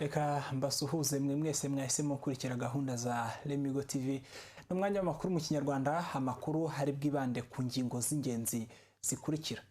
Reka mbasuhuze mwe mwese mwahisemo kurikira gahunda za Lemigo TV. N'umwanya w'amakuru mu Kinyarwanda, amakuru hari bwibande ku ngingo z'ingenzi zikurikira.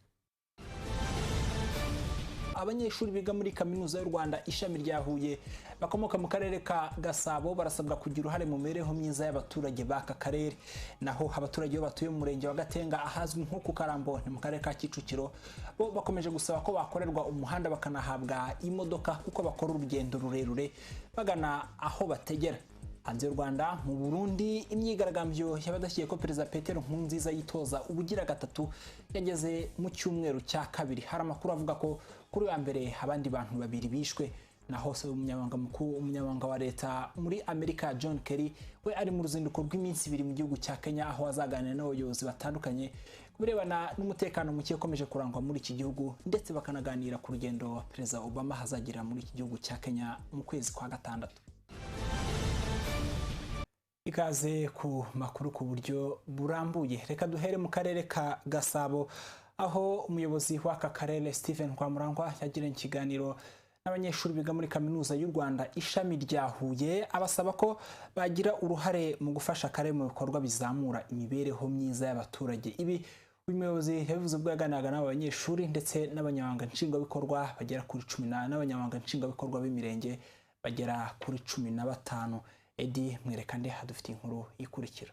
Abanyeshuri biga muri kaminuza y'u Rwanda ishami rya Huye bakomoka mu karere ka Gasabo barasabwa kugira uruhare mu mibereho myiza y'abaturage baka karere. Naho abaturage bo batuye mu murenge wa Gatenga ahazwi nko ku Karambo mu karere ka Kicukiro bo bakomeje gusaba ko bakorerwa umuhanda bakanahabwa imodoka kuko bakora urugendo rurerure bagana aho bategera. Hanze y'u Rwanda mu Burundi imyigaragambyo y'abadashyiye ko Perezida Petero Nkurunziza yitoza ubugira gatatu yageze mu cyumweru cya kabiri. Hari amakuru avuga ko kuri wa mbere abandi bantu babiri bishwe. Naho umunyamabanga wa leta muri Amerika John Kerry we ari mu ruzinduko rw'iminsi 2 mu gihugu cya Kenya aho azaganira n'abayobozi batandukanye kubirebana n'umutekano muke ukomeje kurangwa muri iki gihugu ndetse bakanaganira ku rugendo Perezida Obama hazagira muri iki gihugu cya Kenya mu kwezi kwa gatandatu. Ikaze ku makuru ku buryo burambuye. Reka duhere mu karere ka Gasabo aho umuyobozi w'aka karere Stephen Kwamurangwa yagiranye ikiganiro n'abanyeshuri biga muri kaminuza y'u Rwanda ishami rya Huye abasaba ko bagira uruhare mu gufasha akarere mu bikorwa bizamura imibereho myiza y'abaturage. Ibi umuyobozi yabivuze ubwo yaganiraga n'abanyeshuri ndetse n'abanyamabanga nshingwabikorwa bagera kuri 10 n'abanyamabanga nshingwabikorwa b'imirenge bagera kuri 15. Edi mwerekande hadufite inkuru ikurikira.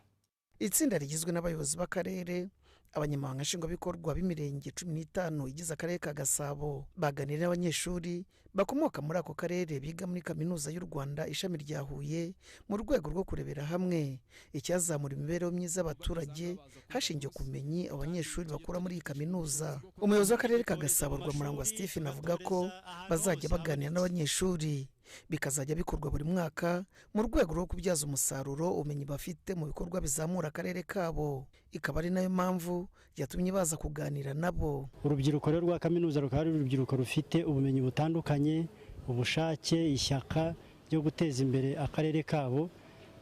Itsinda rigizwe n'abayobozi b'akarere, abanyamabanga nshingwabikorwa b'imirenge 15 igize akarere ka Gasabo baganira n'abanyeshuri bakomoka muri ako karere biga muri kaminuza y'u Rwanda ishami rya Huye mu rwego rwo kurebera hamwe icyazamura imibereho myiza y'abaturage hashingiye ku bumenyi abanyeshuri bakura muri iyi kaminuza. Umuyobozi w'akarere ka Gasabo Rwamurangwa Stephen avuga ko bazajya baganira n'abanyeshuri bikazajya bikorwa buri mwaka mu rwego rwo kubyaza umusaruro ubumenyi bafite mu bikorwa bizamura akarere kabo. Ikaba ari nayo mpamvu yatumye baza kuganira nabo. Urubyiruko rwa kaminuza rukaba ari urubyiruko rufite ubumenyi butandukanye, ubushake, ishyaka ryo guteza imbere akarere kabo.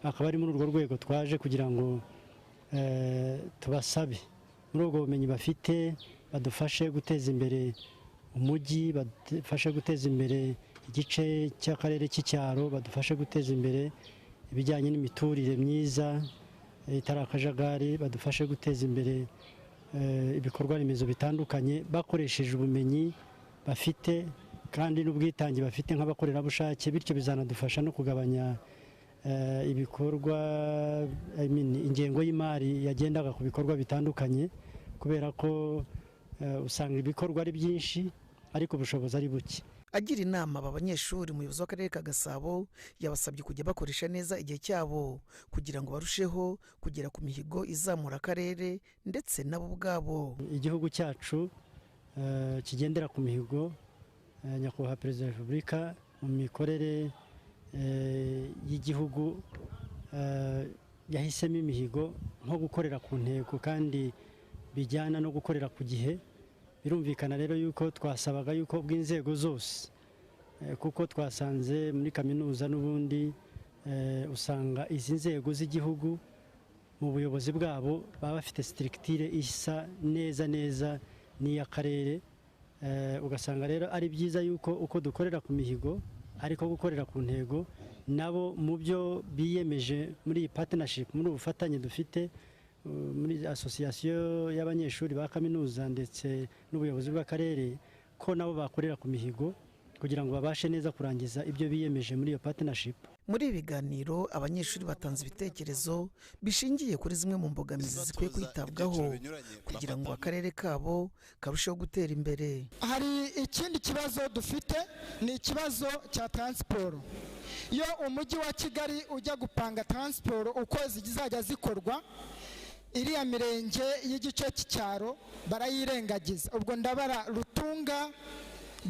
Akaba ari muri urwo rwego twaje kugira ngo tubasabe muri ubwo bumenyi bafite badufashe guteza imbere umujyi, badufashe guteza imbere igice cy'akarere cy'icyaro, badufashe guteza imbere ibijyanye n'imiturire myiza itari akajagari, badufashe guteza imbere ibikorwa remezo bitandukanye bakoresheje ubumenyi bafite kandi n'ubwitange bafite nk'abakorerabushake, bityo bizanadufasha no kugabanya ibikorwa ingengo y'imari yagendaga ku bikorwa bitandukanye kubera ko usanga ibikorwa ari byinshi ariko ubushobozi ari buke. Agira inama aba banyeshuri, umuyobozi w'akarere ka Gasabo yabasabye kujya bakoresha neza igihe cyabo kugira ngo barusheho kugera ku mihigo izamura akarere ndetse nabo ubwabo. Igihugu cyacu kigendera ku mihigo nyakubahwa Perezida wa Repubulika mu mikorere y'igihugu yahisemo imihigo nko gukorera ku ntego kandi bijyana no gukorera ku gihe. Birumvikana rero yuko twasabaga yuko bw'inzego zose kuko twasanze muri kaminuza n'ubundi usanga izi nzego z'igihugu mu buyobozi bwabo baba bafite structure isa neza n'iy'akarere. Ugasanga rero ari byiza yuko uko dukorera ku mihigo ariko gukorera ku ntego nabo mu byo biyemeje muri partnership, muri ubufatanye dufite muri association y'abanyeshuri ba kaminuza ndetse n'ubuyobozi bw'akarere ko nabo bakorera ku mihigo kugira ngo babashe neza kurangiza ibyo biyemeje muri iyo partnership. Muri ibiganiro abanyeshuri batanze ibitekerezo bishingiye kuri zimwe mu mbogamizi zikwiye kwitabwaho kugira ngo akarere kabo karusheho gutera imbere. Hari ikindi kibazo dufite ni ikibazo cya transport. Iyo umujyi wa Kigali ujya gupanga transport uko zizajya zikorwa, iriya mirenge y'igice cy'icyaro barayirengagiza. Ubwo ndabara Rutunga,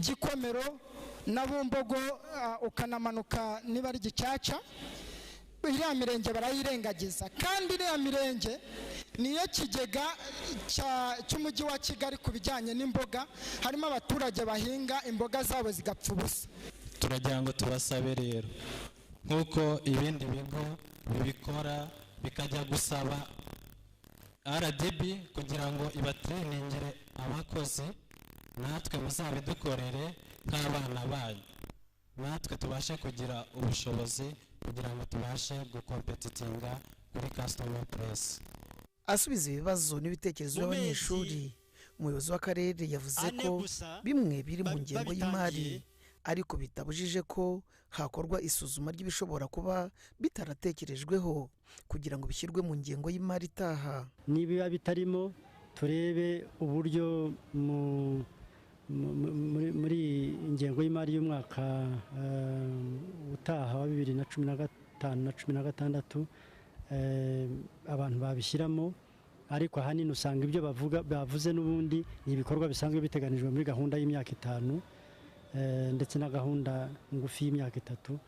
Gikomero na Bumbogo ukanamanuka niba ari Gicaca, iriya mirenge barayirengagiza. Kandi iriya mirenge niyo kigega cy'umujyi wa Kigali ku bijyanye n'imboga. Harimo abaturage bahinga imboga zabo zigapfa ubusa. Turagira ngo tubasabe rero nk'uko ibindi bigo bibikora bikajya gusaba RDB kugira ngo ibatrainingire abakozi, natwe muzabidukorere nk'abana banyu. natwe tubashe kugira ubushobozi kugira ngo tubashe gukompetitinga kuri customer place. Asubiza ibibazo n'ibitekerezo by'abanyeshuri, umuyobozi w'akarere yavuze ko bimwe biri mu ngengo y'imari ariko bitabujije ko hakorwa isuzuma ry'ibishobora kuba bitaratekerejweho kugira ngo bishyirwe mu ngengo y'imari itaha. Niba bitarimo turebe uburyo muri ingengo y'imari y'umwaka utaha wa 2015 na 2016 abantu babishyiramo, ariko ahanini usanga ibyo bavuze n'ubundi ni ibikorwa bisanzwe biteganijwe muri gahunda y'imyaka 5 ndetse na gahunda ngufi y'imyaka 3.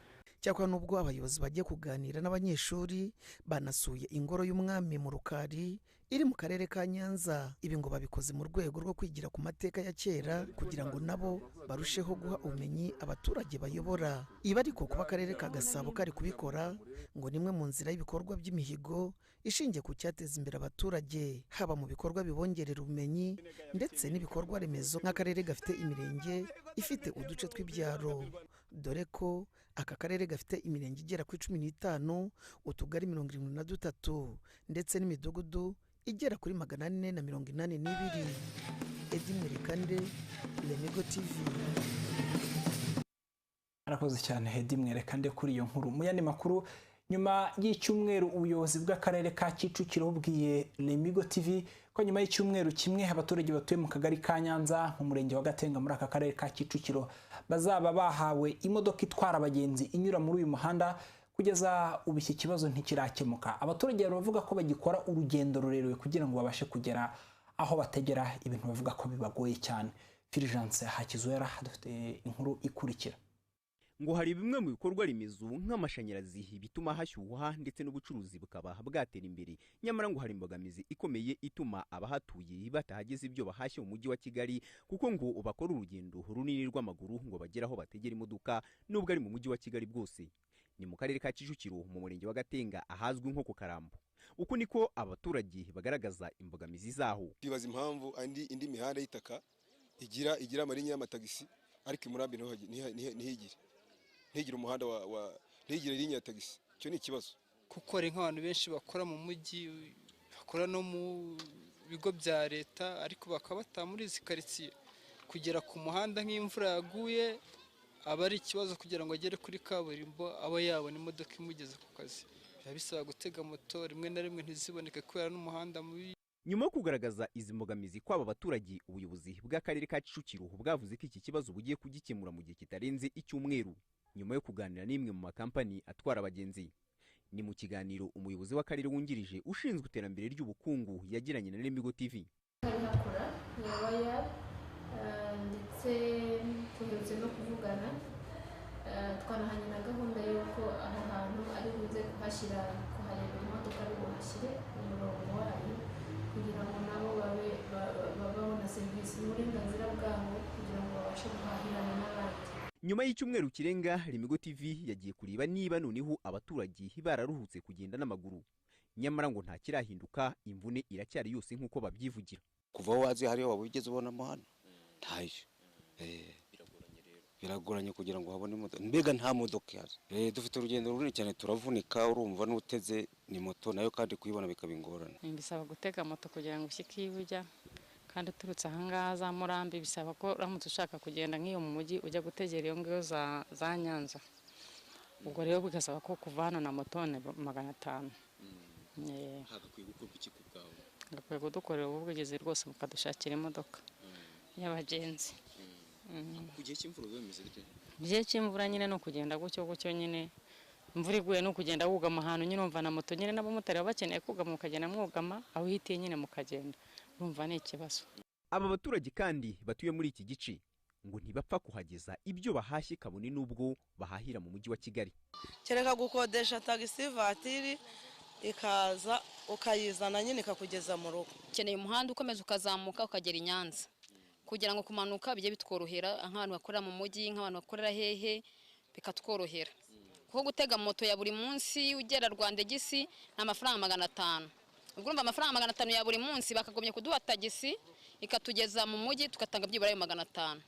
Cyakora nubwo abayobozi bagiye kuganira n'abanyeshuri banasuye ingoro y'umwami mu Rukari iri mu karere ka Nyanza, ibi ngo babikoze mu rwego rwo kwigira ku mateka ya kera kugira ngo nabo barusheho guha ubumenyi abaturage bayobora. Ibi ariko kuba akarere ka Gasabo kari kubikora ngo nimwe mu nzira y'ibikorwa by'imihigo ishingiye ku cyateza imbere abaturage, haba mu bikorwa bibongerera ubumenyi ndetse n'ibikorwa remezo nk'akarere gafite imirenge ifite uduce tw'ibyaro, dore ko aka karere gafite imirenge igera kuri 15, utugari 73 ndetse n'imidugudu igera kuri 482. Edimwerekande, Lemigo TV. Arakoze cyane Edimwerekande kuri iyo nkuru. Mu yandi makuru, nyuma y'icyumweru ubuyobozi bw'akarere ka Kicukiro bubwiye Lemigo TV ko nyuma y'icyumweru kimwe abaturage batuye mu kagari ka Nyanza mu murenge wa Gatenga muri aka karere ka Kicukiro bazaba bahawe imodoka itwara abagenzi inyura muri uyu muhanda. Kugeza ubu iki kibazo ntikirakemuka. Abaturage baravuga ko bagikora urugendo rurerure kugira ngo babashe kugera aho bategera, ibintu bavuga ko bibagoye cyane. Fulgence Hakizwera dufite inkuru ikurikira. Ngo hari bimwe mu bikorwa remezo nk'amashanyarazi bituma hashyuha ndetse n'ubucuruzi bukaba bwatera imbere, nyamara ngo hari imbogamizi ikomeye ituma abahatuye batahageze ibyo bahashye mu mujyi wa Kigali, kuko ngo bakora urugendo runini rw'amaguru ngo bagere aho bategera imodoka nubwo ari mu mujyi wa Kigali bwose. Ni mu karere ka Kicukiro mu murenge wa Gatenga ahazwi nko ku Karambo. Uko niko abaturage bagaragaza imbogamizi zaho. Bibaza impamvu indi mihanda y'itaka igira amarinya y'amatagisi ariko imurambi ntigire umuhanda ntigire linya ya tagisi. Cyo ni ikibazo. Kuko ari nk'abantu benshi bakora mu mujyi, bakora no mu bigo bya leta, ariko bakaba batamuri izi karitsiye kugera ku muhanda nk'imvura yaguye aba ari ikibazo kugira ngo agere kuri kaburimbo aba yabona imodoka imugeze ku kazi. Bisaba gutega moto, rimwe na rimwe ntiziboneke kubera n'umuhanda mubi. Nyuma yo kugaragaza izi mbogamizi kw'aba baturage, ubuyobozi bw'akarere ka Kicukiro bwavuze ko iki kibazo bugiye kugikemura mu gihe kitarenze icyumweru, nyuma yo kuganira n'imwe mu makampani atwara abagenzi. Ni mu kiganiro umuyobozi w'akarere wungirije ushinzwe iterambere ry'ubukungu yagiranye na Lemigo TV. Ndetse tuherutse no kuvugana, twanahanye na gahunda y'uko aha hantu ari buze kuhareba imodoka ari buhashyire umurongo wayo kugira ngo nabo babe babona serivisi n'uburenganzira bwabo kugira ngo babashe guhahirana n'abandi. Nyuma y'icyumweru kirenga, Lemigo TV yagiye kureba niba noneho abaturage bararuhutse kugenda n'amaguru, nyamara ngo nta kirahinduka, imvune iracyari yose nk'uko babyivugira. Kuva aho wazi hariho wabigeze ubonamo hano ntayo. Biragoranye kugira ngo habone imodoka, mbega nta modoka yaje. Dufite urugendo runini cyane, turavunika, urumva n'uteze ni moto nayo kandi kuyibona bikabingorana. Bisaba gutega moto kugira ngo ushyike iyo ujya, kandi uturutse ahangaha za Murambi bisaba ko uramutse ushaka kugenda nk'iyo mu mujyi ujya gutegera iyo ngiyo za Nyanza. Ubwo rero bigasaba ko kuva hano na moto 500. Hagakwiye gukorwa iki ku bwawe? Gakwiye kudukorera ubuvugizi rwose mukadushakira imodoka y'abagenzi. Ku gihe cy'imvura bimeze bite? Gihe cy'imvura nyine no kugenda gutyo nyine, imvura iguye no kugenda wugama ahantu nyine, umva na moto nyine n'abamotari bakeneye kugama mukagenda mwugama aho uhitiye nyine mukagenda, urumva ni ikibazo. Aba baturage kandi batuye muri iki gice ngo ntibapfa kuhageza ibyo bahashye kabone n'ubwo bahahira mu mujyi wa Kigali. Kereka gukodesha taxi vatiri ikaza ukayizana nyine ikakugeza mu rugo. Keneye umuhanda ukomeza ukazamuka ukagera i Nyanza kugira ngo kumanuka bijye bitworohera, nk'abantu bakorera mu mujyi, nk'abantu bakorera hehe bikatworohera. Kuko gutega moto ya buri munsi ugera Rwandegisi n'amafaranga 500, ubwo urumva amafaranga 500 ya buri munsi bakagomye kuduha tagisi ikatugeza mu mujyi tugatanga byibura 500.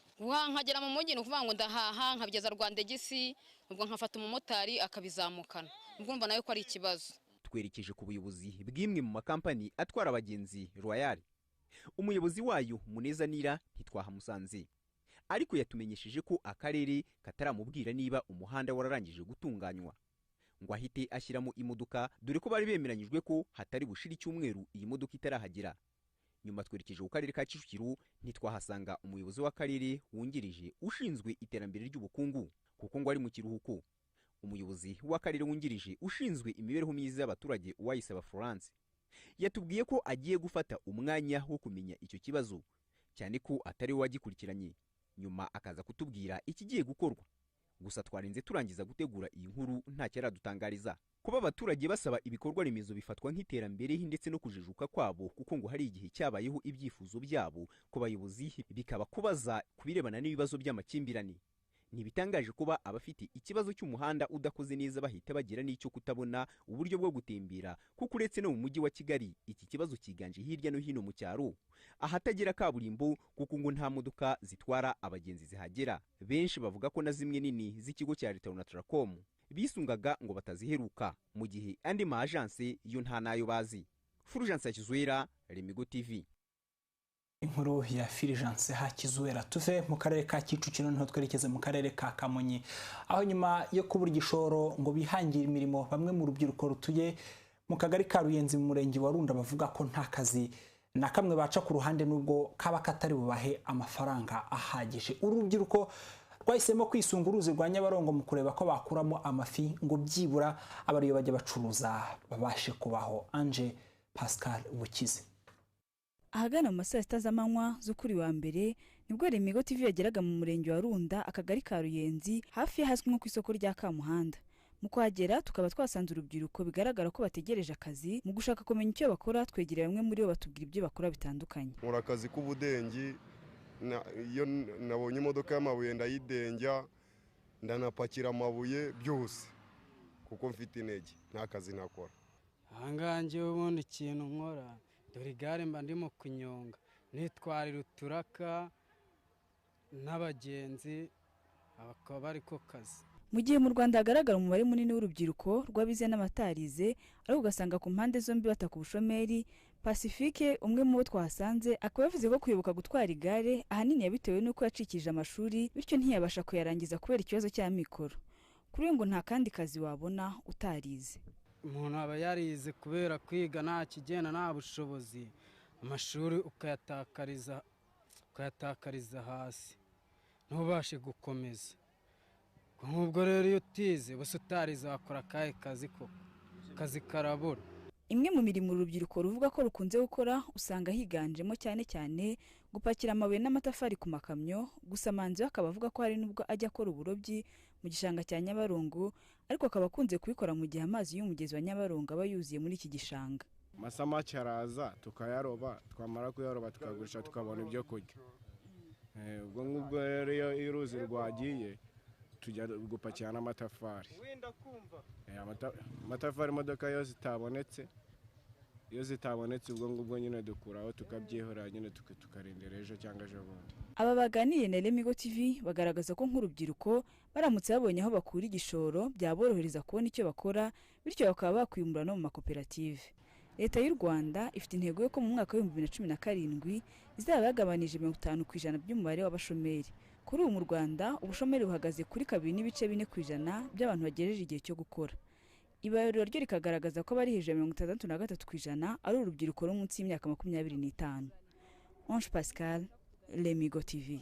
Nkagera mu mujyi nukuvuga ngo ndahaha nkabigeza Rwandegisi ubwo nkafata umumotari akabizamukana. Ubwo urumva nayo ko ari ikibazo. Twerekeje ku buyobozi bw'imwe mu makampani atwara abagenzi Royal. Umuyobozi wayo Munezanira ntitwahamusanze, ariko yatumenyesheje ko akarere kataramubwira niba umuhanda wararangije gutunganywa ngo ahite ashyiramo imodoka, dore ko bari bemeranyijwe ko hatari bushira icyumweru iyi modoka itarahagera. Nyuma twerekeje ku karere ka Kicukiro ntitwahasanga umuyobozi w'akarere wungirije ushinzwe iterambere ry'ubukungu kuko ngo ari mu kiruhuko. Umuyobozi w'akarere wungirije ushinzwe imibereho myiza y'abaturage Uwayisaba Florence yatubwiye ko agiye gufata umwanya wo kumenya icyo kibazo, cyane ko atari we wagikurikiranye, nyuma akaza kutubwira ikigiye gukorwa. Gusa twarenze turangiza gutegura iyi nkuru nta cyaradutangariza. Kuba abaturage basaba ibikorwa remezo bifatwa nk'iterambere ndetse no kujijuka kwabo, kuko ngo hari igihe cyabayeho ibyifuzo byabo ku bayobozi bikaba kubaza kubirebana n'ibibazo by'amakimbirane. Ntibitangaje kuba abafite ikibazo cy'umuhanda udakoze neza bahita bagira n'icyo kutabona uburyo bwo gutembera, kuko uretse no mu mujyi wa Kigali iki kibazo kiganje hirya no hino mu cyaro ahatagira kaburimbo, kuko ngo nta modoka zitwara abagenzi zihagera. Benshi bavuga ko na zimwe nini z'ikigo cya leta na Tracom bisungaga ngo bataziheruka, mu gihe andi ma agence yo nta nayo bazi. Fulgence Hakizwera, Lemigo TV. Inkuru ya Fulgence Hakizwera. Tuve mu karere ka Kicukiro niho twerekeze mu karere ka Kamonyi, aho nyuma yo kubura igishoro ngo bihangira imirimo bamwe mu rubyiruko rutuye mu kagari ka Ruyenzi mu murenge wa Runda bavuga ko nta kazi na kamwe baca ku ruhande nubwo kaba katari bubahe amafaranga ahagije. Urubyiruko rwahisemo kwisunga uruzi rwa Nyabarongo mu kureba ko bakuramo amafi ngo byibura abariyo bajya bacuruza babashe kubaho. Anje Pascal Bukize. Ahagana mu masaa 6 z'amanywa z'ukuri wa mbere nibwo Lemigo TV yageraga mu murenge wa Runda akagari ka Ruyenzi hafi hazwi nko ku isoko rya Kamuhanda. Mu kuhagera tukaba twasanze urubyiruko bigaragara ko bategereje akazi. Mu gushaka kumenya icyo bakora twegereye bamwe muri bo batubwira ibyo bakora bitandukanye. Nkora akazi k'ubudengi, iyo nabonye imodoka y'amabuye ndayidengya ndanapakira amabuye byose kuko mfite intege nta kazi nakora. Ahanganje ubundi ikintu nkora dore igare mba ndimo kunyonga nitwarira uturaka n'abagenzi abakaba bari ko kazi. Mu gihe mu Rwanda hagaragara umubare munini w'urubyiruko rwabize n'amatarize, ariko ugasanga ku mpande zombi bataka ubushomeri, Pacifique umwe mu bo twahasanze akaba yavuze ko kwibuka gutwara igare ahanini yabitewe n'uko yacikije amashuri bityo ntiyabasha kuyarangiza kubera ikibazo cy'amikoro. Kuri we ngo nta kandi kazi wabona utarize. Umuntu aba yarize kubera kwiga nta kigenda nta bushobozi, amashuri ukayatakariza hasi ntubashe gukomeza. Nk'ubwo rero iyo utize bose utarize wakora akahe kazi ko kazi karabura. Imwe mu mirimo urubyiruko ruvuga ko rukunze gukora usanga higanjemo cyane cyane gupakira amabuye n'amatafari ku makamyo. Gusa manzi akaba avuga ko hari nubwo ajya akora uburobyi mu gishanga cya Nyabarongo, ariko akaba akunze kubikora mu gihe amazi y'umugezi wa Nyabarongo aba yuzuye muri iki gishanga. Amasamaki araza tukayaroba, twamara kuyaroba tukagurisha tukabona ibyo kurya. Ubwo ngubwo rero iyo uruzi rwagiye tujya gupakira n'amatafari. Amatafari imodoka yo zitabonetse, iyo zitabonetse ubwo ngubwo nyine dukuraho tukabyihora nyine tukarindira ejo cyangwa ejo bundi. Aba baganiye na Lemigo TV bagaragaza ko nk'urubyiruko baramutse babonye aho bakura igishoro byaborohereza kubona icyo bakora, bityo bakaba bakwimura no mu makoperative. Leta y'u Rwanda ifite intego yo ko mu mwaka wa 2017 izaba yagabanije 50% by'umubare w'abashomeri. Kuri ubu mu Rwanda ubushomeri buhagaze kuri 2.4% by'abantu bagejeje igihe cyo gukora. Ibarura ryo rikagaragaza ko bari hejuru ya 63% ari urubyiruko rwo munsi y'imyaka 25. Ange Pascal, Lemigo TV.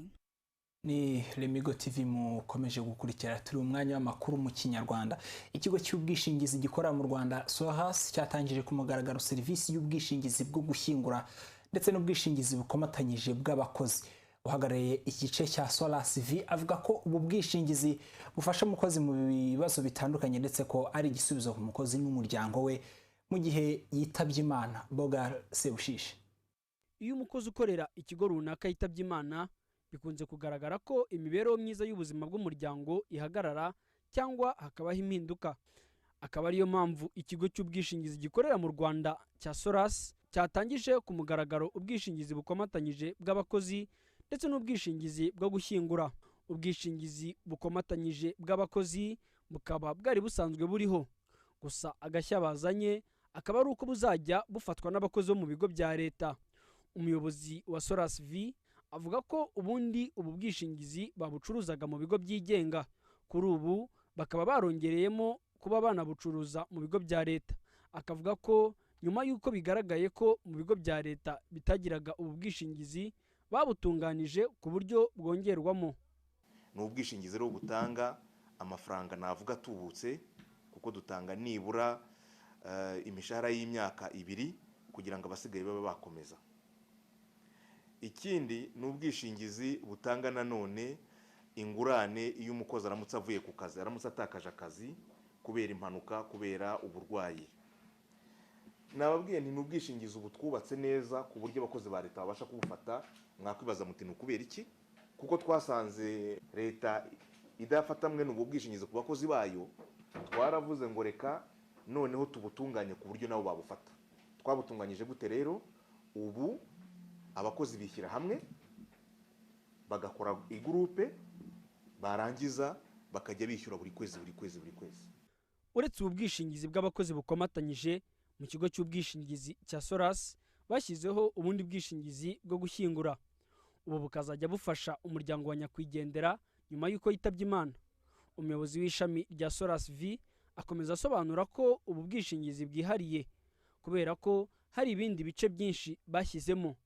Ni Lemigo TV mukomeje gukurikira turi umwanya w'amakuru mu Kinyarwanda. Ikigo cy'ubwishingizi gikora mu Rwanda SOHAS cyatangije ku mugaragaro serivisi y'ubwishingizi bwo gushyingura ndetse n'ubwishingizi bukomatanyije bw'abakozi. Uhagarariye igice cya SOHAS V avuga ko ubu bwishingizi bufasha umukozi mu bibazo bitandukanye ndetse ko ari igisubizo ku mukozi n'umuryango we mu gihe yitabye Imana. Bogar Sebushishi. Iyo umukozi ukorera ikigo runaka yitabye Imana bikunze kugaragara ko imibereho myiza y'ubuzima bw'umuryango ihagarara cyangwa hakabaho impinduka. akaba ariyo mpamvu ikigo cy'ubwishingizi gikorera mu Rwanda cya Soras cyatangije ku mugaragaro ubwishingizi bukomatanyije bw'abakozi ndetse n'ubwishingizi bwo gushyingura. Ubwishingizi bukomatanyije bw'abakozi bukaba bwari busanzwe buriho, gusa agashya bazanye akaba ari uko buzajya bufatwa n'abakozi bo mu bigo bya leta. Umuyobozi wa Soras V avuga ko ubundi ubu bwishingizi babucuruzaga mu bigo byigenga, kuri ubu bakaba barongereyemo kuba banabucuruza mu bigo bya leta. Akavuga ko nyuma y'uko bigaragaye ko mu bigo bya leta bitagiraga ubu bwishingizi babutunganije ku buryo bwongerwamo. Ni ubwishingizi rero butanga amafaranga navuga atubutse, kuko dutanga nibura imishahara y'imyaka 2 kugira ngo abasigaye babe bakomeza. Ikindi ni ubwishingizi butanga nanone ingurane iyo umukozi aramutse avuye ku kazi, aramutse atakaje akazi kubera impanuka, kubera uburwayi. Nababwiye ni ubwishingizi butwubatse neza ku buryo abakozi ba leta babasha kubufata. Mwakwibaza muti ni kubera iki? Kuko twasanze leta idafata mwe n'ubwo bwishingizi ku bakozi bayo, twaravuze ngo reka noneho tubutunganye ku buryo nabo babufata. Twabutunganyije gute rero? Ubu abakozi bishyira hamwe bagakora igroupe, barangiza bakajya bishyura buri kwezi. Uretse ubu bwishingizi bw'abakozi bukomatanyije, mu kigo cy'ubwishingizi cya Soras bashyizeho ubundi bwishingizi bwo gushyingura. Ubu bukazajya bufasha umuryango wa nyakwigendera nyuma y'uko yitabye Imana. Umuyobozi w'ishami rya Soras V akomeza asobanura ko ubu bwishingizi bwihariye kubera ko hari ibindi bice byinshi bashyizemo.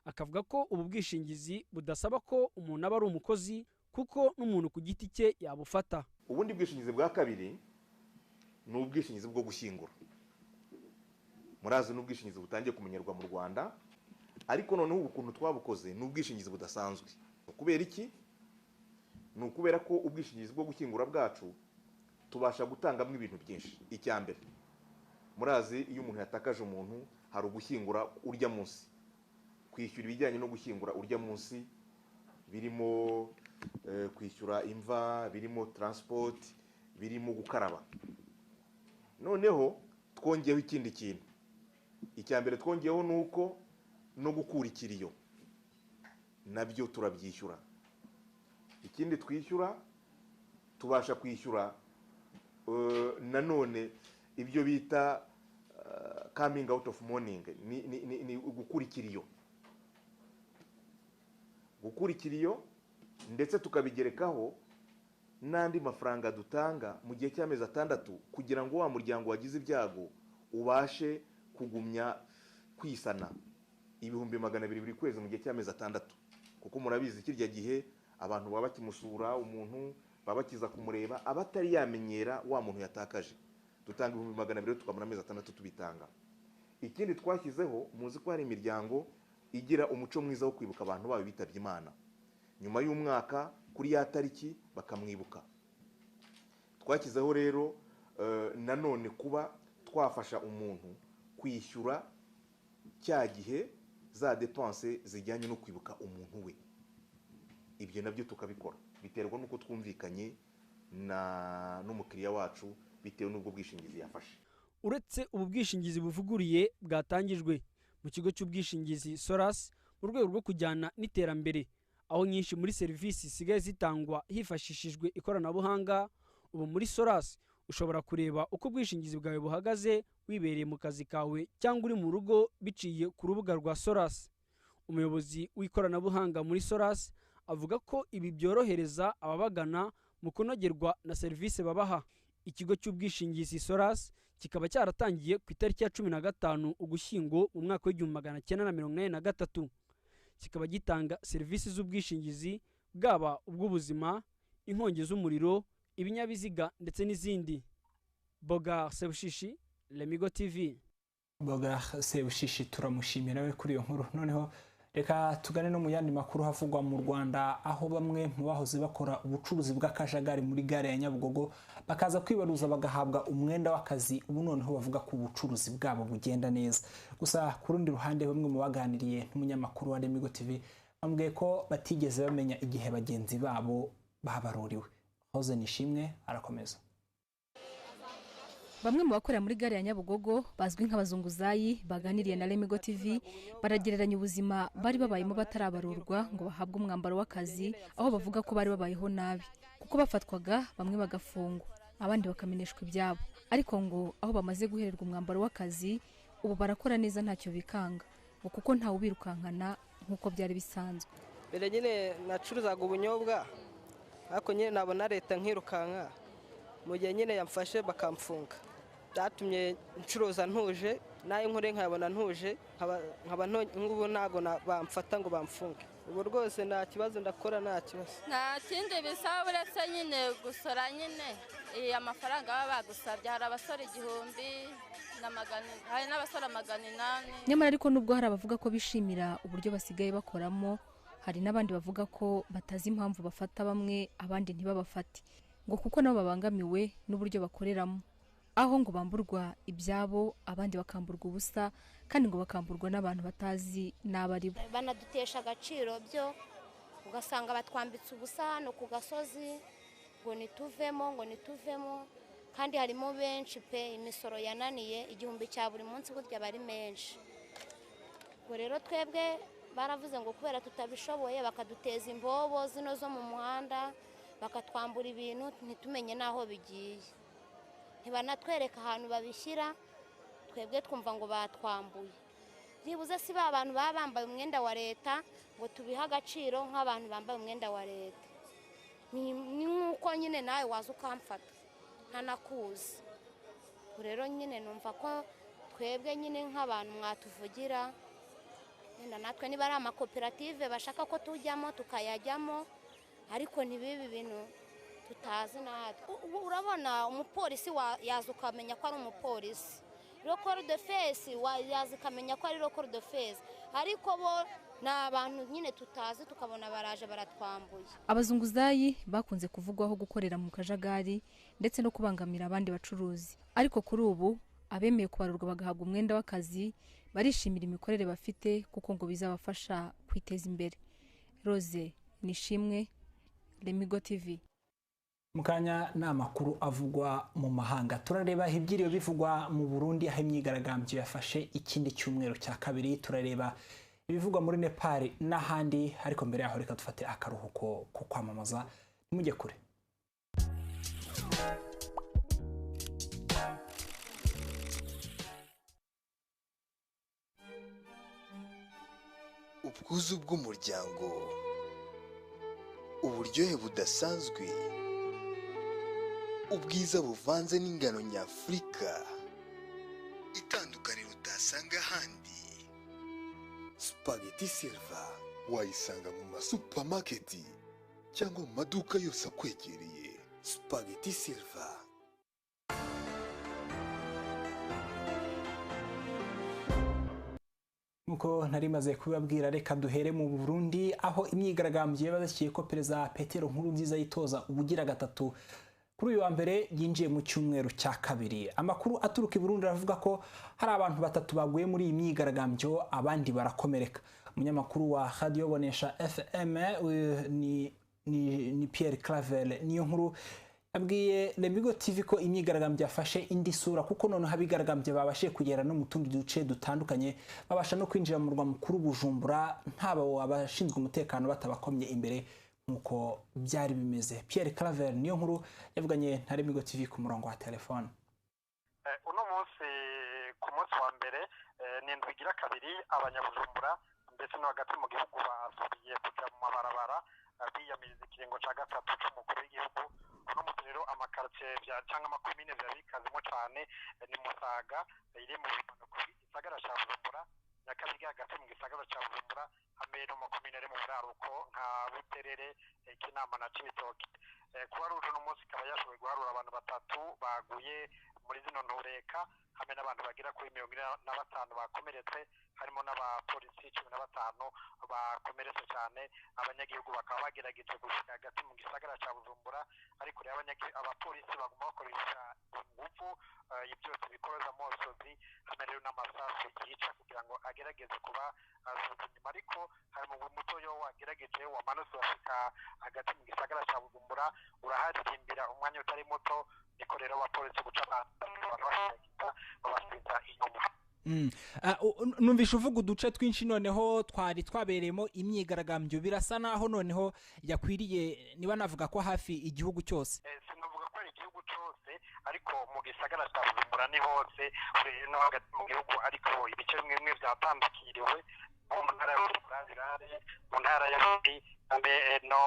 Akavuga ko ubu bwishingizi budasaba ko umuntu aba ari umukozi, kuko n'umuntu ku giti cye yabufata. Ubundi bwishingizi bwa kabiri ni ubwishingizi bwo gushyingura. Murazi n'ubwishingizi butangiye kumenyerwa mu Rwanda, ariko noneho ukuntu twabukoze ni ubwishingizi budasanzwe. Kubera iki? Ni ukubera ko ubwishingizi bwo gushyingura bwacu tubasha gutangamo ibintu byinshi. Icyambere, murazi iyo umuntu yatakaje umuntu hari ugushyingura urya munsi, kwishyura ibijyanye no gushyingura urya munsi, birimo kwishyura imva, birimo transport, birimo gukaraba. Noneho twongeyeho ikindi kintu. Icyambere twongeyeho nuko no gukura ikiriyo nabyo turabyishyura. Ikindi twishyura, tubasha kwishyura nanone ibyo bita coming out of mourning, ni gukura ikiriyo, ndetse tukabigerekaho n'andi mafaranga dutanga mu gihe cy'amezi 6 kugira ngo wa muryango wagize ibyago ubashe kugumya kwisana 200 buri kwezi mu gihe cy'amezi 6. Kuko murabizi kirya gihe abantu baba bakimusura, umuntu baba bakiza kumureba, abatari yamenyera wa muntu yatakaje. Dutanga 200 tukamara amezi 6 tubitanga. Ikindi twashyizeho, muzi ko hari imiryango igira umuco mwiza wo kwibuka abantu babo bitabye Imana. Nyuma y'umwaka kuri ya tariki bakamwibuka. Twashyizeho rero nanone kuba twafasha umuntu kwishyura cya gihe za dépenses zijyanye no kwibuka umuntu we. Ibyo nabyo tukabikora, biterwa nuko twumvikanye n'umukiriya wacu bitewe n'ubwo bwishingizi yafashe. Uretse ubu bwishingizi buvuguriye bwatangijwe mu kigo cy'ubwishingizi Soras mu rwego rwo kujyana n'iterambere, aho nyinshi muri serivisi zisigaye zitangwa hifashishijwe ikoranabuhanga. Ubu muri Soras ushobora kureba uko ubwishingizi bwawe buhagaze wibereye mu kazi kawe cyangwa uri mu rugo biciye ku rubuga rwa Soras. Umuyobozi w'ikoranabuhanga muri Soras avuga ko ibi byorohereza ababagana mu kunogerwa na serivisi babaha. Ikigo cy'ubwishingizi Soras kikaba cyaratangiye ku itariki ya 15 Ugushyingo mu mwaka w'1983. Kikaba gitanga serivisi z'ubwishingizi bwaba ubw'ubuzima, inkongi z'umuriro, ibinyabiziga ndetse n'izindi. Boga Sebushishi, Lemigo TV. Boga Sebushishi turamushimira we kuri iyo nkuru. Noneho reka tugane no mu yandi makuru havugwa mu Rwanda, aho bamwe mu bahoze bakora ubucuruzi bw'akajagari muri gare ya Nyabugogo bakaza kwibaruza bagahabwa umwenda w'akazi. Ubu noneho bavuga ko ubucuruzi bwabo bugenda neza. Gusa ku rundi ruhande bamwe mu baganiriye n'umunyamakuru wa Lemigo TV bambwiye ko batigeze bamenya igihe bagenzi babo babaruriwe. Hoze Nishimwe arakomeza. Bamwe mu bakorera muri gare ya Nyabugogo bazwi nk'abazunguzayi baganiriye na Lemigo TV baragereranya ubuzima bari babayemo batarabarurwa ngo bahabwe umwambaro w'akazi, aho bavuga ko bari babayeho nabi kuko bafatwaga bamwe bagafungwa abandi bakameneshwa ibyabo, ariko ngo aho bamaze guhererwa umwambaro w'akazi ubu barakora neza ntacyo bikanga ngo kuko ntawe ubirukankana nk'uko byari bisanzwe. Mbere nyine nacuruzaga ubunyobwa ariko nyine nabona leta nkirukanka mu gihe nyine yamfashe bakamfunga, byatumye ncuruza ntuje nayo nkore nkabona ntuje nkaba ngubu ntago bamfata ngo bamfunge. Ubu rwose nta kibazo ndakora, nta kibazo, nta kindi bisaba uretse nyine gusora nyine amafaranga baba bagusabye. Hari abasora 1,000 na 400, hari n'abasora 800. Nyamara ariko nubwo hari abavuga ko bishimira uburyo basigaye bakoramo, hari n'abandi bavuga ko batazi impamvu bafata bamwe abandi ntibabafate ngo kuko nabo babangamiwe n'uburyo bakoreramo, aho ngo bamburwa ibyabo abandi bakamburwa ubusa kandi ngo bakamburwa n'abantu batazi n'abari bo. Banadutesha agaciro byo ugasanga batwambitse ubusa hano ku gasozi ngo nituvemo kandi harimo benshi pe, imisoro yananiye 1,000 cya buri munsi burya bari menshi. Ngo rero twebwe baravuze ngo kubera tutabishoboye bakaduteza imbobo zino zo mu muhanda bakatwambura ibintu ntitumenye naho bigiye, ntibanatwereka ahantu babishyira, twebwe twumva ngo batwambuye. Byibuze si ba bantu baba bambaye umwenda wa leta ngo tubihe agaciro nk'abantu bambaye umwenda wa leta. Ni nk'uko nyine nawe waza ukamfata ntanakuzi. Rero nyine numva ko twebwe nyine nk'abantu mwatuvugira, wenda natwe niba ari amakoperative bashaka ko tujyamo tukayajyamo, ariko ntibibi bintu tutazi natwe. Urabona umupolisi yaza ukamenya ko ari umupolisi, rokoro de fesi yaza ukamenya ko ari rokoro de fesi, ariko bo ni abantu nyine tutazi tukabona baraje baratwambuye. Abazunguzayi bakunze kuvugwaho gukorera mu kajagari ndetse no kubangamira abandi bacuruzi, ariko kuri ubu abemeye kubarurwa bagahabwa umwenda w'akazi barishimira imikorere bafite kuko ngo bizabafasha kwiteza imbere. Rose Nishimwe, Lemigo TV. Mukanya na makuru avugwa mu mahanga, turareba ibyiriyo bivugwa mu Burundi aho imyigaragambyo yafashe ikindi cyumweru cya kabiri, turareba ibivugwa muri Nepal n'ahandi, ariko mbere yaho reka dufate akaruhuko ko kwamamaza. Nimujye kure. Ubwuzu bw'umuryango, uburyohe budasanzwe, ubwiza buvanze n'ingano nyafurika, itandukaniro utasanga ahandi. Spaghetti Silver wayisanga mu masupamaketi cyangwa mu maduka yose akwegereye. Spaghetti Silver. Nkuko nari maze kubabwira, reka duhere mu Burundi aho imyigaragambyo yabashyiye ko Perezida Petero Nkurunziza yitoza ubugira gatatu kuri uyu wa mbere yinjiye mu cyumweru cya kabiri. Amakuru aturuka i Burundi aravuga ko hari abantu 3 baguye muri iyi myigaragambyo, abandi barakomereka. Umunyamakuru wa Radio Bonesha FM ni Pierre Clavel niyo nkuru abwiye Lemigo TV ko imyigaragambyo yafashe indi sura kuko none habigaragambye babashe kugera no mu tundi duce dutandukanye, babasha no kwinjira mu rwa mukuru Bujumbura ntabo abashinzwe umutekano batabakomye imbere nkuko byari bimeze. Pierre Claver niyo nkuru yavuganye na Lemigo TV ku murongo wa telefone. Uno munsi ku munsi wa mbere n'indwigira kabiri abanyabujumbura ndetse no hagati mu gihugu basubiye kujya mu mabarabara biyamiriza ikiringo cya gatatu cy'umukuru w'igihugu. Uno munsi rero amakartie cyangwa amakomine byabikazemo cyane ni Musaga iri mu gisagara cya Bujumbura, Nyakabiga hagati mu gisagara cya Bujumbura, hamwe no mu makomine ari mu buraruko nka Buterere, Kinama na Cibitoke. Kuba ruje uno munsi ikaba yashoboye guharura abantu 3 baguye muri zino ntureka, hamwe n'abantu bagira kuri 45 bakomeretse, harimo n'abapolisi 15 bakomeretse cyane. Abanyagihugu bakaba bagerageje gushika hagati mu gisagara cya Bujumbura, ariko rero abapolisi baguma bakoresha ingufu byose bikoreza mosozi, hamwe rero n'amasasu yica kugira ngo agerageze kuba inyuma, ariko hari mu mutoyo wagerageje wamanutse washika hagati mu gisagara cya Bujumbura uraharirimbira umwanya utari muto niko rero abapolisi guca abantu babasubiza inyuma. Numvisha uvuga uduce twinshi noneho twari twabereyemo imyigaragambyo birasa naho noneho yakwiriye niba navuga ko hafi igihugu cyose. Sinavuga ko ari igihugu cyose ariko mu gisagara cya Bujumbura ni hose no hagati mu gihugu ariko ibice bimwe bimwe byatandukiriwe mu ntara ya Bujumbura, mu ntara ya no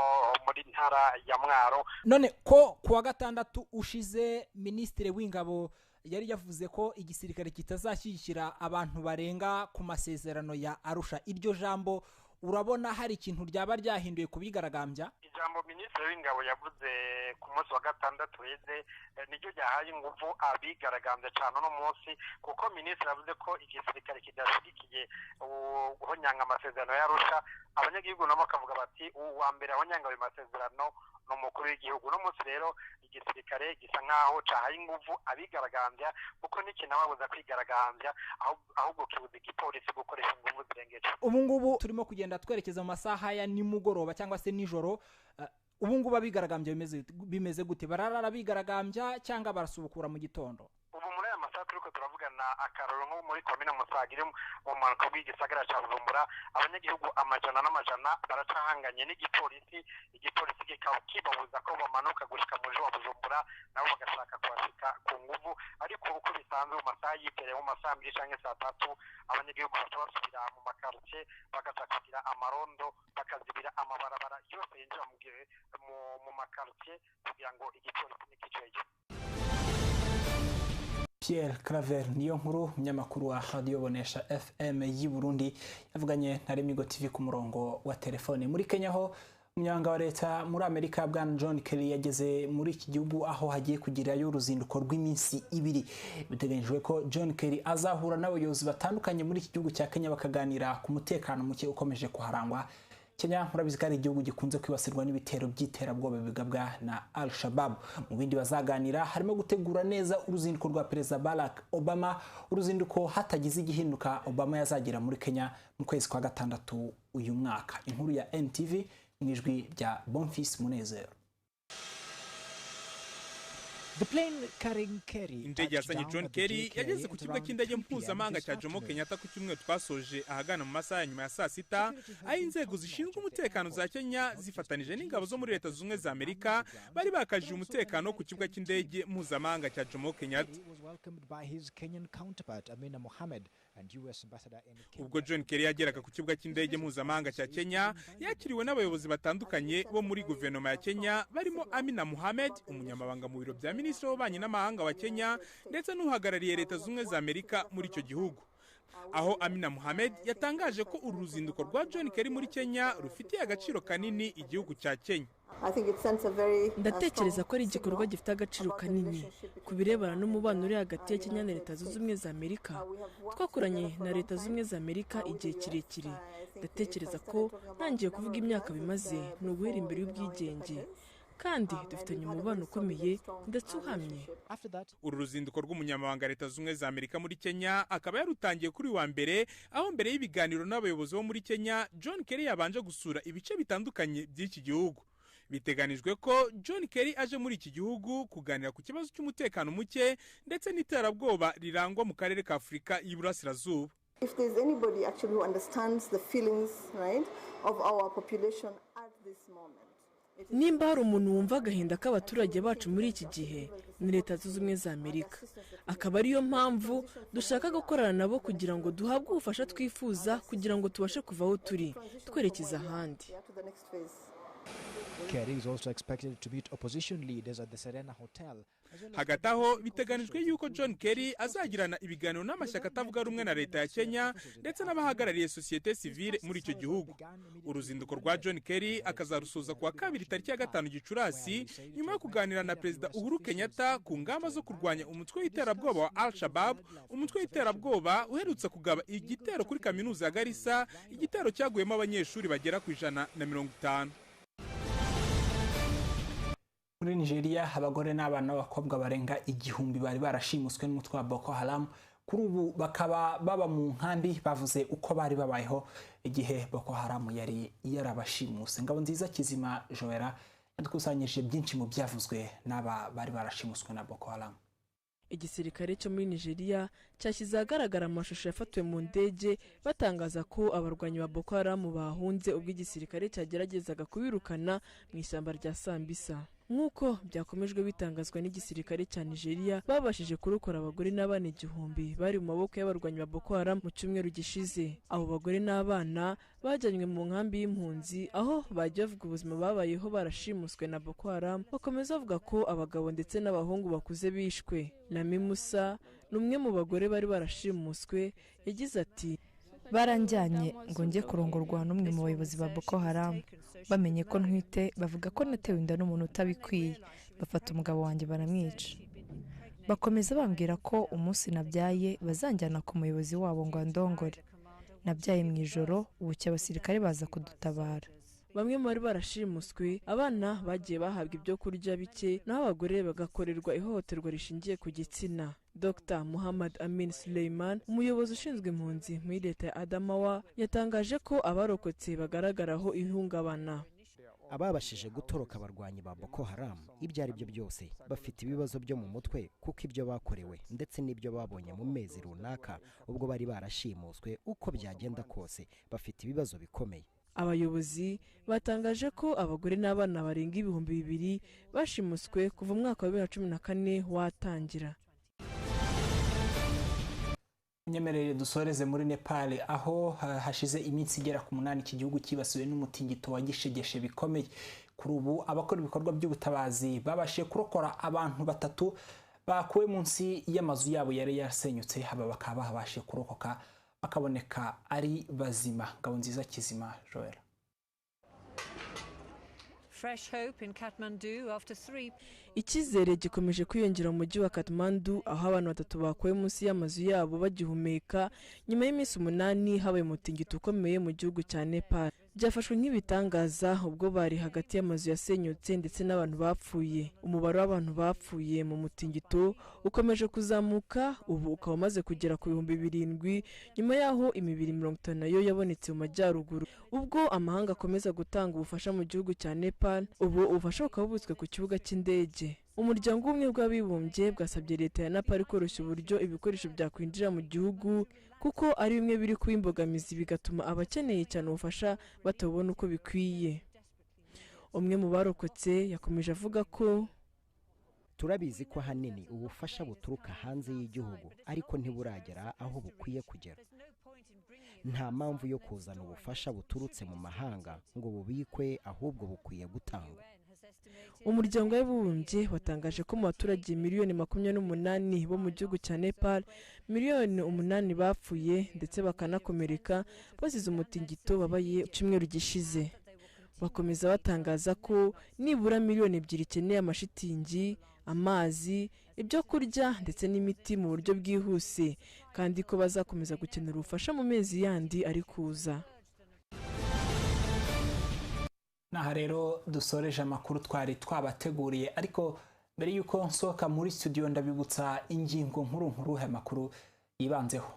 muri ntara ya Mwaro. None ko kuwa gatandatu ushize Minisitiri w'Ingabo yari yavuze ko igisirikare kitazashyigikira abantu barenga ku masezerano ya Arusha, iryo jambo urabona hari ikintu ryaba ryahinduye kubigaragambya? Ijambo Minisitiri w'Ingabo yavuze ku munsi wa gatandatu heze niryo ryahaye ingufu abigaragambya cyane uno munsi, kuko Minisitiri yavuze ko igisirikare kidashyigikiye guhonyanga amasezerano ya Arusha. Abanyagihugu nabo bakavuga bati uwa mbere ahonyanga ayo masezerano ni umukuru w'igihugu. Uno munsi rero igisirikare gisa nkaho cahaye ingufu abigaragambya kuko ntikinababuza kwigaragambya, ahubwo kibuza igipolisi gukoresha ingufu zirengeje. Ubu ngubu turimo kugenda twerekeza mu masaha ya nimugoroba cyangwa se nijoro. Ubu ngubu abigaragambya bimeze gute? Bararara bigaragambya cyangwa barasubukura mu gitondo? Ubu muri aya masaha turiko turavugana akaroro nko muri komine Musagire mu mpanuka bw'igisagara cya Bujumbura, abanyagihugu amajana n'amajana baracahanganye n'igipolisi. Igipolisi kibabuza ko bamanuka gushika mu mujyi wa Bujumbura, nabo bagashaka kuhashika ku nguvu. Ariko uko bisanzwe mu masaha y'imbere mu masaha 2 canke 3 abanyagihugu baca basubira mu makartie bagaca kugira amarondo, bakazibira amabarabara yose yinjira mu makartie kugira ngo igipolisi nikiceje. Pierre Claver niyo nkuru, umunyamakuru wa Radio Bonesha FM y'i Burundi, yavuganye na Lemigo TV ku murongo wa telefone. Muri Kenya ho umunyamabanga wa leta muri Amerika Bwana John Kerry yageze muri iki gihugu aho hagiye kugirayo uruzinduko rw'iminsi 2. Biteganyijwe ko John Kerry azahura n'abayobozi batandukanye muri iki gihugu cya Kenya bakaganira ku mutekano muke ukomeje kuharangwa. Kenya murabizi ko ari igihugu gikunze kwibasirwa n'ibitero by'iterabwoba bigabwa na Al-Shabaab. Mu bindi bazaganira harimo gutegura neza uruzinduko rwa Perezida Barack Obama, uruzinduko hatagize igihinduka Obama yazagira muri Kenya mu kwezi kwa gatandatu uyu mwaka. Inkuru ya NTV mu ijwi rya Bonfils Munezero. Indege yazanye John Kerry yageze ku kibuga cy'indege mpuzamahanga cya Jomo Kenyatta ku cyumweru twasoje ahagana mu masaha ya nyuma ya saa 6, aho inzego zishinzwe umutekano za Kenya zifatanije n'ingabo zo muri Leta Zunze Ubumwe za Amerika bari bakajije umutekano ku kibuga cy'indege mpuzamahanga cya Jomo Kenyatta. Ubwo John Kerry yageraga ku kibuga cy'indege mpuzamahanga cya Kenya, yakiriwe n'abayobozi batandukanye bo muri guverinoma ya Kenya barimo Amina Mohamed, umunyamabanga mu biro bya Minisitiri w'Ububanyi n'Amahanga wa Kenya, ndetse n'uhagarariye Leta Zunze Ubumwe za Amerika muri icyo gihugu. Aho Amina Mohamed yatangaje ko uru ruzinduko rwa John Kerry muri Kenya rufitiye agaciro kanini igihugu cya Kenya. Ndatekereza ko ari igikorwa gifite agaciro kanini ku birebana n'umubano uri hagati ya Kenya na Leta Zunze Ubumwe za Amerika. Twakoranye na Leta Zunze Ubumwe za Amerika igihe kirekire. Ndatekereza ko ntangiye kuvuga imyaka bimaze ni uguhera imbere y'ubwigenge, kandi dufitanye umubano ukomeye ndetse uhamye. Uru ruzinduko rw'umunyamabanga Leta Zunze Ubumwe za Amerika muri Kenya akaba yarutangiye kuri wa mbere, aho mbere y'ibiganiro n'abayobozi bo muri Kenya John Kerry yabanje gusura ibice bitandukanye by'iki gihugu. Biteganijwe ko John Kerry aje muri iki gihugu kuganira ku kibazo cy'umutekano muke ndetse n'iterabwoba rirangwa mu karere ka Afurika y'Iburasirazuba. If there's anybody actually who understands the feelings, right, of our population at this moment. Nimba hari umuntu wumva agahinda k'abaturage bacu muri iki gihe ni Leta Zunze Ubumwe za Amerika. Akaba ariyo mpamvu dushaka gukorana nabo kugira ngo duhabwe ubufasha twifuza kugira ngo tubashe kuva aho turi twerekeza ahandi. Kerry is also expected to meet opposition leaders at the Serena Hotel. Hagati aho biteganijwe yuko John Kerry azagirana ibiganiro n'amashyaka atavuga rumwe na leta ya Kenya ndetse n'abahagarariye societe civile muri icyo gihugu. Uruzinduko rwa John Kerry akazarusoza kuwa 2 tariki ya 5 Gicurasi nyuma yo kuganira na Perezida Uhuru Kenyatta ku ngamba zo kurwanya umutwe w'iterabwoba wa Al-Shabaab, umutwe w'iterabwoba uherutse kugaba igitero kuri kaminuza ya Garissa, igitero cyaguyemo abanyeshuri bagera ku 150. Muri Nigeria abagore n'abana b'abakobwa barenga 1000 bari barashimuswe n'umutwe wa Boko Haram. Kuri ubu bakaba baba mu nkambi, bavuze uko bari babayeho igihe Boko Haram yari yarabashimuse. Ngabo nziza Kizima Joera dukusanyije byinshi mu byavuzwe n'aba bari barashimuswe na Boko Haram. Igisirikare cyo muri Nigeria cyashyize ahagaragara amashusho yafatiwe mu ndege batangaza ko abarwanyi ba Boko Haram bahunze ubwo igisirikare cyageragezaga kubirukana mu ishyamba rya Sambisa. Nk'uko byakomejwe bitangazwa n'igisirikare cya Nigeria, babashije kurokora abagore n'abana 1000 bari mu maboko y'abarwanyi ba Boko Haram mu cyumweru gishize. Abo bagore n'abana bajyanywe mu nkambi y'impunzi aho bagiye bavuga ubuzima babayeho barashimuswe na Boko Haram. Bakomeza bavuga ko abagabo ndetse n'abahungu bakuze bishwe. Lami Musa n'umwe mu bagore bari barashimuswe yagize ati, baranjyanye ngo njye kurongorwa n'umwe mu bayobozi ba Boko Haram. Bamenye ko ntwite bavuga ko natewe inda n'umuntu utabikwiye, bafata umugabo wanjye baramwica. Bakomeza bambwira ko umunsi nabyaye bazanjyana ku muyobozi wabo ngo andongore. Nabyaye mu ijoro, ubucye abasirikare baza kudutabara. Bamwe mu bari barashimuswe, abana bagiye bahabwa ibyo kurya bike naho abagore bagakorerwa ihohoterwa rishingiye ku gitsina. Dr. Muhammad Amin Suleiman, umuyobozi ushinzwe impunzi muri leta ya Adamawa, yatangaje ko abarokotse bagaragaraho ihungabana. Ababashije gutoroka abarwanyi ba Boko Haram ibyo ari byo byose bafite ibibazo byo mu mutwe kuko ibyo bakorewe ndetse n'ibyo babonye mu mezi runaka ubwo bari barashimuswe, uko byagenda kose bafite ibibazo bikomeye. Abayobozi batangaje ko abagore n'abana barenga 2000 bashimuswe kuva umwaka wa 2014 watangira. Nyemerere dusoreze muri Nepal aho hashize iminsi igera ku 8 iki gihugu kibasiwe n'umutingito wagishegeshe bikomeye. Kuri ubu abakora ibikorwa by'ubutabazi babashije kurokora abantu 3 bakuwe munsi y'amazu yabo yari yasenyutse, haba bakaba babashije kurokoka bakaboneka ari bazima. Ngabo nziza Kizima Joel. Icyizere gikomeje kwiyongera mu mujyi wa Kathmandu aho abantu 3 bakuwe munsi y'amazu yabo bagihumeka nyuma y'iminsi 8 habaye umutingito ukomeye mu gihugu cya Nepal. Byafashwe nk'ibitangaza ubwo bari hagati y'amazu yasenyutse ndetse n'abantu bapfuye. Umubare w'abantu bapfuye mu mutingito ukomeje kuzamuka, ubu ukaba umaze kugera ku 7,000 nyuma yaho imibiri 50 nayo yabonetse mu majyaruguru. Ubwo amahanga akomeza gutanga ubufasha mu gihugu cya Nepal, ubu ubufasha bukabubutswe ku kibuga cy'indege. Umuryango w'ubumwe bw'abibumbye bwasabye leta ya Nepal koroshya uburyo ibikoresho byakwinjira mu gihugu kuko ari bimwe biri kuba imbogamizi bigatuma abakeneye cyane ubufasha batabona uko bikwiye. Umwe mu barokotse yakomeje avuga ko turabizi ko hanini ubufasha buturuka hanze y'igihugu ariko ntiburagera aho bukwiye kugera. Nta mpamvu yo kuzana ubufasha buturutse mu mahanga ngo bubikwe, ahubwo bukwiye gutangwa. Umuryango w'abibumbye watangaje ko mu baturage miliyoni 28 bo mu gihugu cya Nepal, miliyoni 8 bapfuye ndetse bakanakomereka bazize umutingito babaye cyumweru gishize. Bakomeza batangaza ko nibura miliyoni 2 ikeneye amashitingi, amazi, ibyo kurya ndetse n'imiti mu buryo bwihuse, kandi ko bazakomeza gukenera ubufasha mu mezi yandi ari kuza. Naha rero dusoreje amakuru twari twabateguriye, ariko mbere yuko nsohoka muri studio ndabibutsa ingingo nkuru y'amakuru yibanzeho.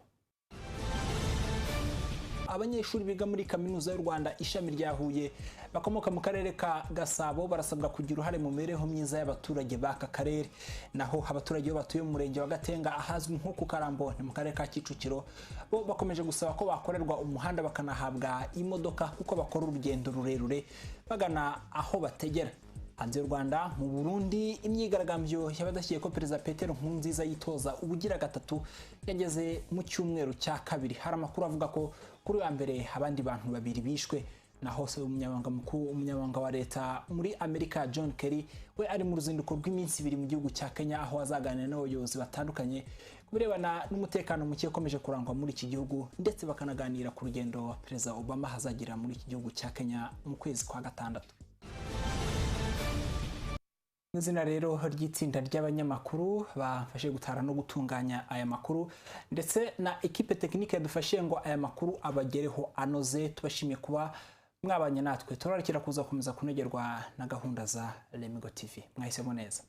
Abanyeshuri biga muri kaminuza y'u Rwanda ishami rya Huye bakomoka mu karere ka Gasabo barasabwa kugira uruhare mu mibereho myiza y'abaturage b'aka karere. Naho abaturage bo batuye mu murenge wa Gatenga ahazwi nko ku Karambo mu karere ka Kicukiro bo bakomeje gusaba ko bakorerwa umuhanda bakanahabwa imodoka kuko bakora urugendo rurerure bagana aho bategera. Hanze y'u Rwanda mu Burundi imyigaragambyo y'abadashyigikiye ko Perezida Petero Nkurunziza yitoza ubugira gatatu yageze mu cyumweru cya 2. Hari amakuru avuga ko kuri wa mbere abandi bantu 2 bishwe, naho se umunyamabanga wa leta muri Amerika John Kerry we ari mu ruzinduko rw'iminsi 2 mu gihugu cya Kenya aho azaganira n'abayobozi batandukanye kubirebana n'umutekano muke ukomeje kurangwa muri iki gihugu, ndetse bakanaganira ku rugendo Perezida Obama hazagira muri iki gihugu cya Kenya mu kwezi kwa 6. Izina rero ry'itsinda ry'abanyamakuru bafashe gutara no gutunganya aya makuru ndetse na equipe technique yadufashe ngo aya makuru abagereho anoze. Tubashimiye kuba mwabanye natwe, turarekera kuza komeza kunegerwa na gahunda za Lemigo TV. Mwahisemo neza.